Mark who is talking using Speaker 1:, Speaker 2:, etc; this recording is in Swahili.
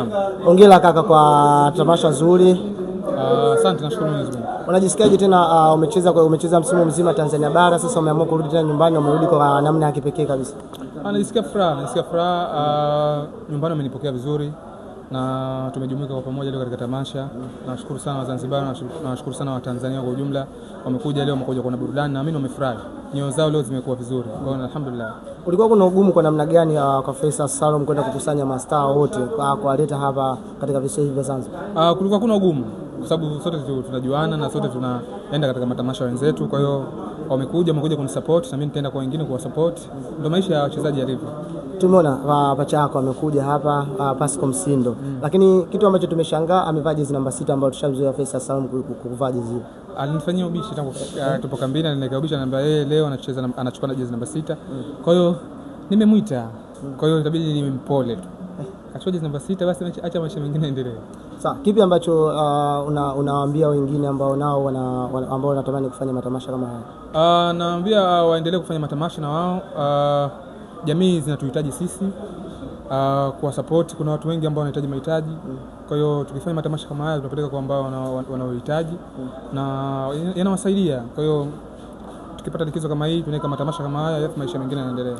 Speaker 1: Naam.
Speaker 2: Hongera kaka kwa tamasha nzuri.
Speaker 1: Asante, nashukuru Mwenyezi Mungu.
Speaker 2: Unajisikiaje tena umecheza msimu mzima Tanzania bara, sasa umeamua kurudi tena nyumbani, umerudi kwa namna ya kipekee kabisa?
Speaker 1: Najisikia furaha, nyumbani wamenipokea vizuri na tumejumuika kwa pamoja leo katika tamasha. Nashukuru sana Wazanzibar, nashukuru sana Watanzania kwa ujumla. Wamekuja leo, wamekuja kuona burudani na mimi wamefurahi. Nyoyo zao leo zimekuwa vizuri. Kwa hiyo alhamdulillah.
Speaker 2: Kulikuwa kuna ugumu kwa namna gani kwa Faisal Salum kwenda kukusanya mastaa wote kuwaleta hapa katika visiwa hivi vya Zanzibar?
Speaker 1: Kulikuwa kuna ugumu kwa sababu sote tunajuana na sote tunaenda katika matamasha wenzetu. Kwa hiyo wamekuja kunisupport na mimi nitaenda kwa wengine kuwa support. Ndio maisha ya wachezaji yalivyo.
Speaker 2: Tumeona pacha yako amekuja hapa Pascal Msindo. Lakini kitu ambacho tumeshangaa amevaa jezi namba 6 ambayo tushamzoea Faisal Salum kuvaa jezi hiyo.
Speaker 1: Alinifanyia ubishi tangu tupo kambini, alinikaribisha ananiambia yeye leo anachukua jezi namba 6. Kwa hiyo nimemuita. Kwa hiyo itabidi nimempole tu. Achukue jezi namba 6 basi acha maisha mengine endelee.
Speaker 2: Sawa, kipi ambacho unawaambia wengine ambao nao ambao wanatamani kufanya matamasha kama haya?
Speaker 1: Naambia waendelee kufanya matamasha na wao. Jamii zinatuhitaji sisi kwa support. Kuna watu wengi ambao wanahitaji mahitaji. Kwa hiyo tukifanya matamasha kama haya tutapeleka kwa ambao wanaohitaji na yanawasaidia. Kwa hiyo tukipata likizo kama hii tunaweka matamasha kama haya, maisha mengine yanaendelea.